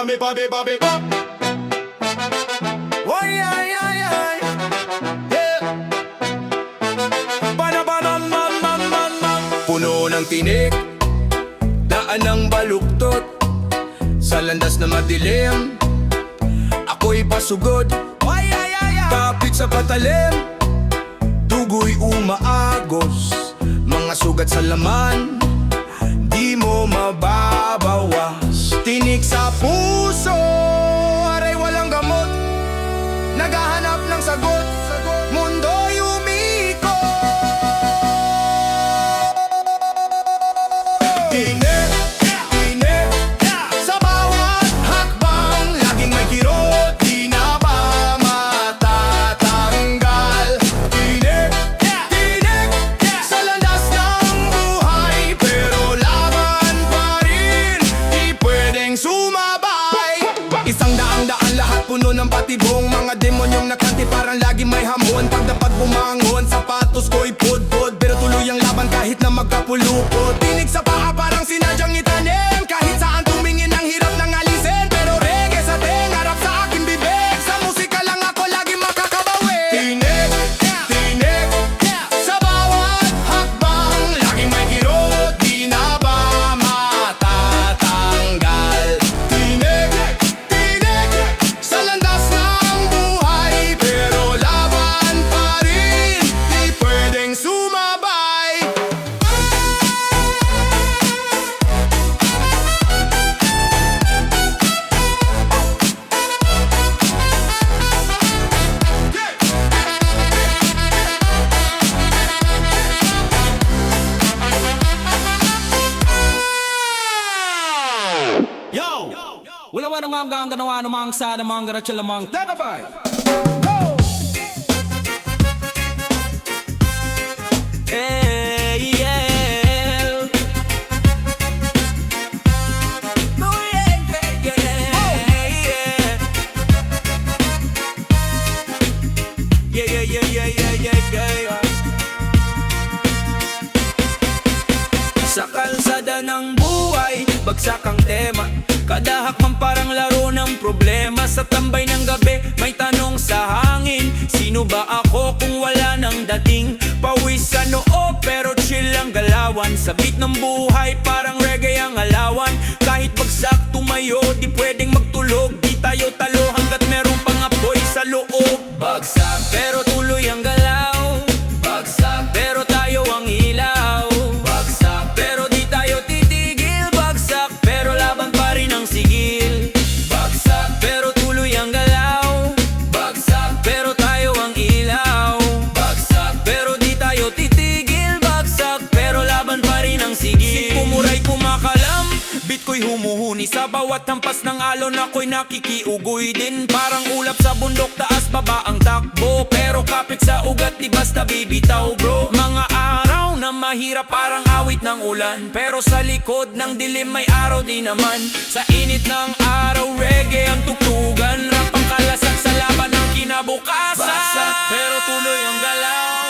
me pa me pa. Oy, ay, ay, ay. Yeah. Man. Puno ng tinik, daan ng baluktot, sa landas na madilim, ako'y pasugod. Oy, ay, ay, ay. Kapit sa patalim, dugo'y umaagos, mga sugat sa laman, di mo mababawas. Tinik sa puso, aray walang gamot, naghahanap ng sagot, mundo'y umikot. Tinik, tinik, sa bawat hakbang, laging may kirot, di na ba matatanggal. Tinik, tinik, sa landas ng buhay, pero laban pa rin, di pwedeng sumabay. Isang daang-daan lahat puno ng patibong, mga demonyong nakanti parang lagi may hamon. Pagdapat bumangon, sapatos ko'y pudpud, pero tuloy ang laban kahit na magkapulupot. Tinig sa paa parang sinadyang itanim, kahit saan tumingin ang hirap ng alisin. Pero reggae sa tenga, rap sa aking bibig, sa musika lang ako lagi makakabawi. Tinig, tinig, sa bawat hakbang, laging may kirot, di na ba matatanggal. Tinig, tinig, sa landas ng buhay, pero laban pa rin, di pwedeng sumabay. Yo! Wala wa nang hanggang ganawa namang sa namang garatsa lamang Tagapay! Hey, yeah! No, yeah. Sa kalsada ng buhay, bagsak ang tema, kada hakbang parang laro ng problema. Sa tambay ng gabi, may tanong sa hangin, sino ba ako kung wala nang dating? Pawis sa noo pero chill ang galawan, sa beat ng buhay parang reggae ang alawan. Kahit bagsak tumayo, di pwedeng magtulog, di tayo talo hanggat merong pangapoy sa loob. Bagsak pero tuloy ang galaw, bagsak pero tayo ang ilaw, bagsak pero di tayo titigil, bagsak pero laban pa rin ang sigil. Bagsak pero tuloy ang galaw, bagsak pero tayo ang ilaw, bagsak pero di tayo titigil, bagsak pero laban pa rin ang sigil. Pumuray kumakalam, beat ko'y humuhuni, sa bawat hampas ng alon ako'y nakikiugoy din. Parang ulap sa bundok, taas baba ang takbo, pero kapit sa ugat di basta bibitaw bro. Mga araw na mahirap parang awit ng ulan, pero sa likod ng dilim may araw din naman. Sa init ng araw reggae ang tugtugan, rap ang kalasan sa laban ng kinabukasan. Bagsak pero tuloy ang galaw,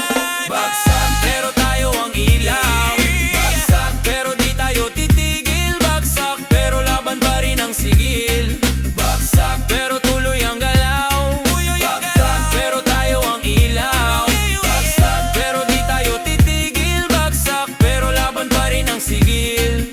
bagsak pero tayo ang ilaw, bagsak pero di tayo titigil, bagsak pero laban pa rin ang sigil. Bagsak pero tuloy ang galaw, bagsak pero tayo ang ilaw, bagsak pero di tayo titigil, bagsak pero laban pa rin ang sigil.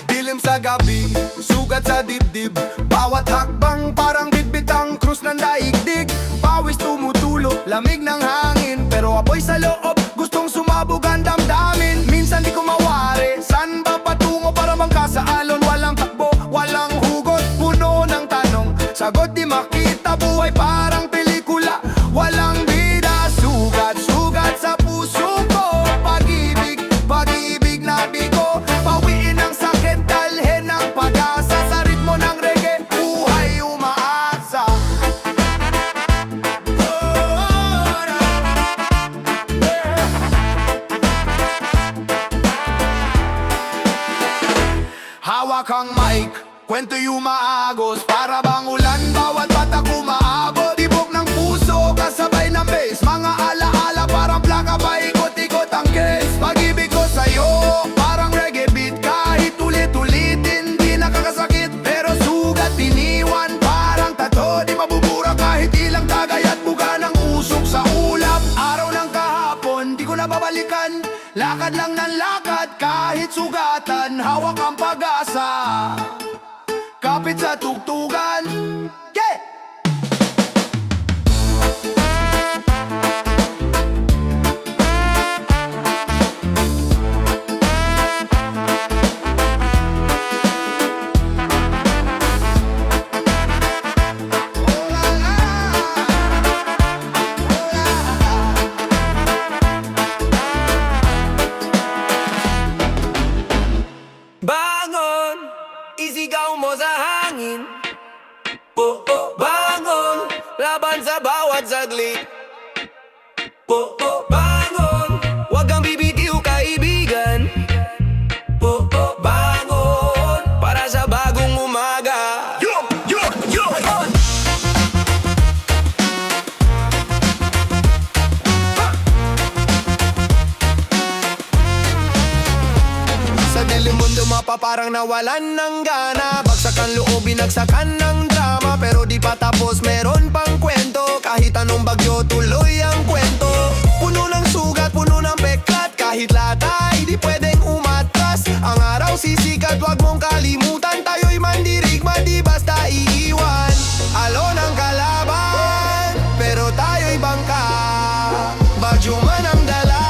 Dilim sa gabi, sugat sa dibdib, bawat hakbang parang bitbitang krus ng daigdig. Pawis tumutulo, lamig ng hangin, pero apoy sa loob, gustong sumabog ang damdamin. Minsan di ko mawari, san ba patungo para mangkasa alon? Walang takbo, walang hugot, puno ng tanong, sagot di makita, buhay parang pelikula, walang bida. Sugat, sugat sa puso ko, Lakad lang ng lakad kahit sugatan, hawak ang pag-asa. Kapit sa tugtugan, yeah! Bangon, isigaw mo sa hangin. Bangon, laban sa bawat saglit. Bangon, wag kang bibitiw kaibigan. Bangon, para sa bagong umaga. Sa dilim mundo mapaparang nawalan ng gana. Bagsakan loob, binagsakan ng drama. Pero di pa tapos, meron pang kwento. Kahit anong bagyo, tuloy ang kwento. Puno ng sugat, puno ng peklat. Kahit latay, di pwedeng umatras. Ang araw sisikat, wag mong kalimutan. Tayo'y mandirigma, di basta iiwan. Alon ang kalaban, pero tayo'y bangka. Bagyo man ang dala,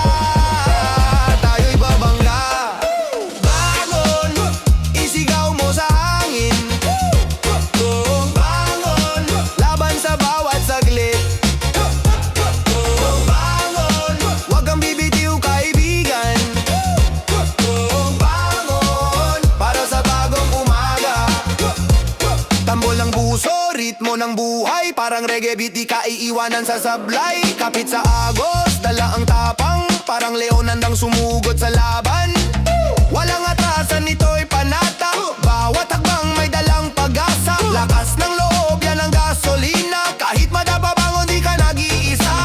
tayo'y babangga. Bangon, isigaw mo sa hangin. Bangon, laban sa bawat saglit. Bangon, wag kang bibitiw kaibigan. Bangon, para sa bagong umaga. Tambol ng puso, ritmo ng buhay. Parang reggae beat, di ka iiwanan sa sablay. Kapit sa agos, dala ang tapang. Parang leon handang sumugod sa laban. Walang atrasan, ito'y panata. Bawat hakbang may dalang pag-asa. Lakas ng loob, yan ang gasolina. Kahit madapabangon, di ka nag-iisa.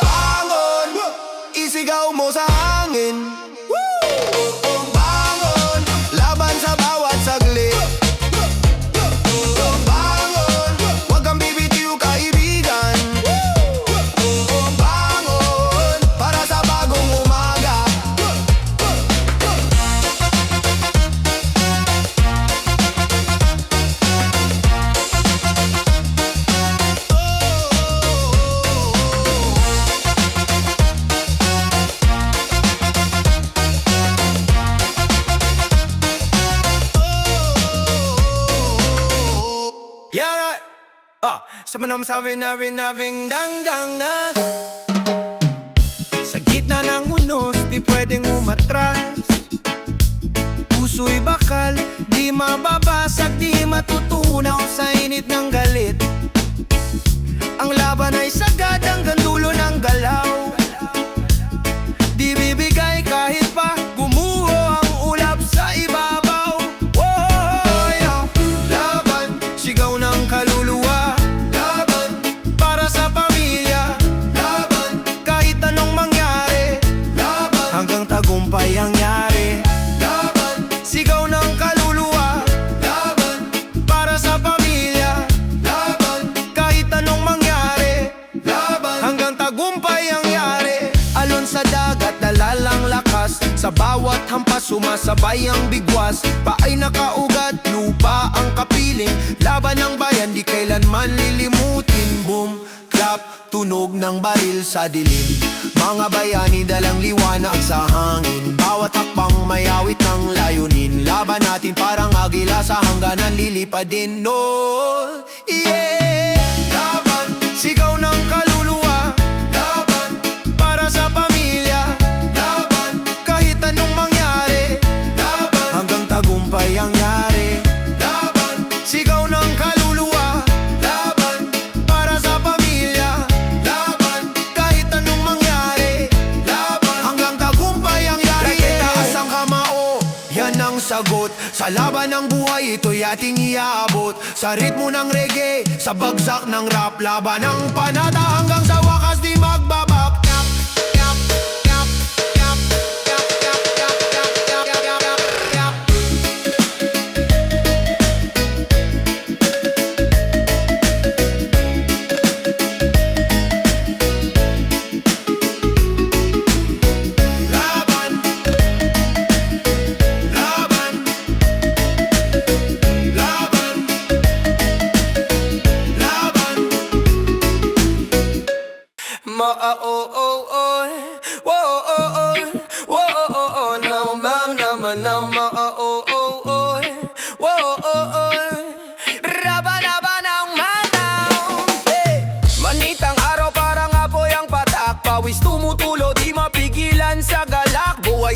Bangon, isigaw mo sa hangin. Bangon, laban sa bawat saglit. Bangon, wag kang bibitiw kaibigan. Bangon, para sa bagong umaga. Yeah, sa manam sabi na rinabing dang na. Sa gitna ng unos, di pwedeng umatras. Puso'y bakal, di mababasag, di matutunaw sa init ng galit. Ang laban ay sagad hanggang dulo ng galaw. Di bibigay kahit pa gumuho ang ulap sa ibabaw. Oh, yeah. Laban, sigaw ng kaluluwa. Laban, para sa pamilya. Laban, kahit anong mangyari. Laban, hanggang tagumpay ang yari. Laban, sigaw ng kaluluwa. Laban, para sa pamilya. Laban, kahit anong mangyari. Laban, hanggang tagumpay ang yari. Alon sa dagat, dalalang lakas. Sa bawat hampas, sumasabay ang bigwas. Paay nakaugat, lupa ang kapiling. Laban ng bayan, di kailanman lilimutin. Boom, clap, tunog ng baril sa dilim. Mga bayani, dalang liwanag sa hangin. Bawat hakbang may awit ng layunin. Laban natin parang agila sa hangganan, lilipad din. No, yeah. Laban, sigaw ng kaluluwa. Laban, para sa pamilya. Laban, kahit anong mangyari. Laban, hanggang tagumpay ang yari. Laban, sigaw ng kaluluwa. Laban, para sa pamilya. Laban, kahit anong mangyari. Laban, hanggang tagumpay ang yari. Taas ang kamao, yan ang sagot. Sa laban ng buhay, ito'y ating iaabot. Sa ritmo ng reggae, sa bagsak ng rap. Laban ng panata hanggang sa wakas di magbabak. Yap, yap, yap, yap, yap, yap, yap, yap, yap, yap, yap, yap.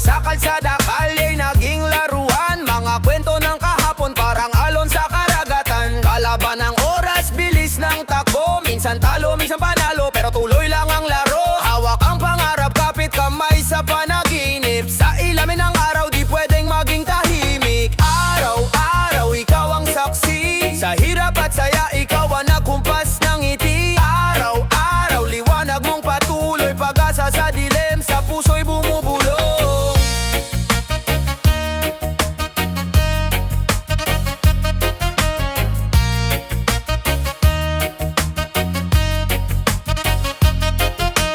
buhay sa kalsada, kalya'y naging laruan. Mga kwento ng kahapon parang alon sa karagatan. Kalaban ng oras, bilis ng takbo. Minsan talo, minsan panalo, pero tuloy lang ang laro. Hawak ang pangarap, kapit kamay sa panaginip. Sa ilamin ng araw, di pwedeng maging tahimik. Araw-araw, ikaw ang saksi. Sa hirap at saya, ikaw ang nagkumpas ng ngiti. Araw-araw, liwanag mong patuloy. Pag-asa sa dilim, sa puso'y bumubulong.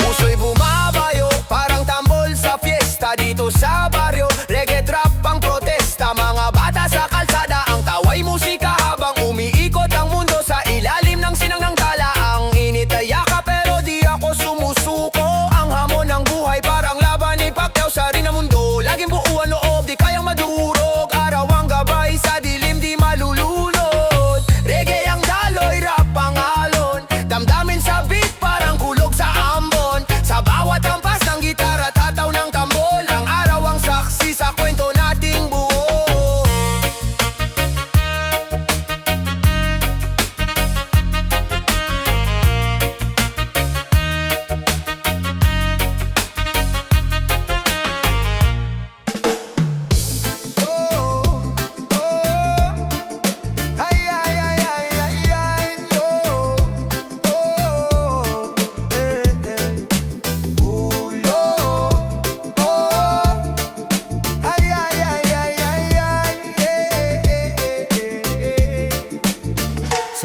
Puso'y bumabayo, parang tambol sa fiesta. Dito sa baryo, reggae trap ang protesta. Mga bata sa kalsada, ang tawa'y musika. Habang umiikot ang mundo sa ilalim ng sinang ng tala. Ang init ay yaka pero di ako sumusuko. Ang hamon ng buhay parang laban ni Pacquiao sa rin ng mundo. Laging buuan loob, di kayang madurog. Araw ang gabay, sa dilim di malulunod. Reggae ang daloy, rap ang alon. Damdamin sa beat, parang kulog sa ambon. Sa bawat hampas ng gitara, tataw ng tambol. Ang araw ang saksi sa kwento nating buo.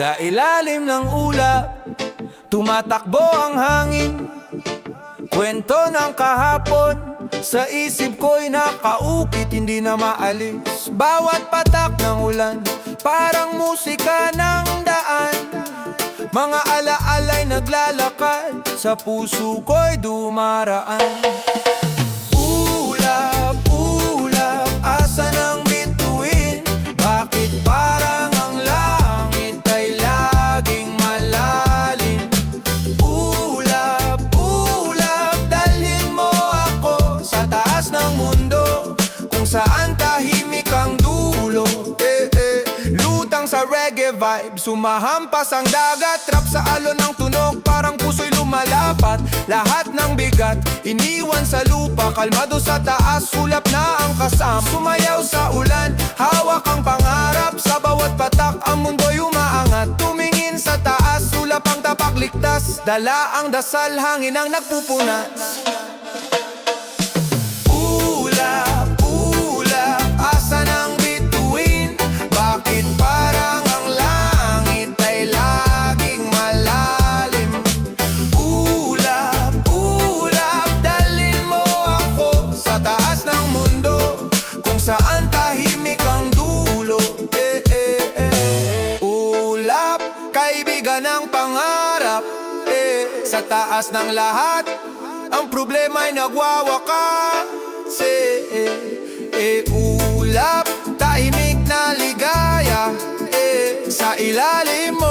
Sa ilalim ng ulap, tumatakbo ang hangin. Kwento ng kahapon, sa isip ko'y nakaukit, hindi na maalis. Bawat patak ng ulan, parang musika ng daan. Mga alaala'y naglalakad, sa puso ko'y dumaraan. Ulap, ulap, asa ng bituin? Bakit parang ang langit ay laging malalim? Ulap, ulap, dalhin mo ako sa taas ng mundo, kung saan tahimik ang dulo. Lutang sa reggae vibe, sumahampas ang dagat. Trap sa alon ng tunog, parang puso'y lumalapat. Lahat ng bigat, iniwan sa lupa. Kalmado sa taas, sulap na ang kasama. Sumayaw sa ulan, hawak ang pangarap. Sa bawat patak, ang mundo'y umaangat. Tumingin sa taas, sulap ang tapak ligtas. Dala ang dasal, hangin ang nagpupunas. Ulap, ulap, asa ng bituin? Bakit parang ang langit ay laging malalim? Ulap, ulap, dalhin mo ako sa taas ng mundo, kung saan tahimik ang dulo. Ulap, kaibigan ng pangarap. Sa taas ng lahat, ang problema'y nagwawakas. Ulap, tahimik na ligaya. Sa ilalim mo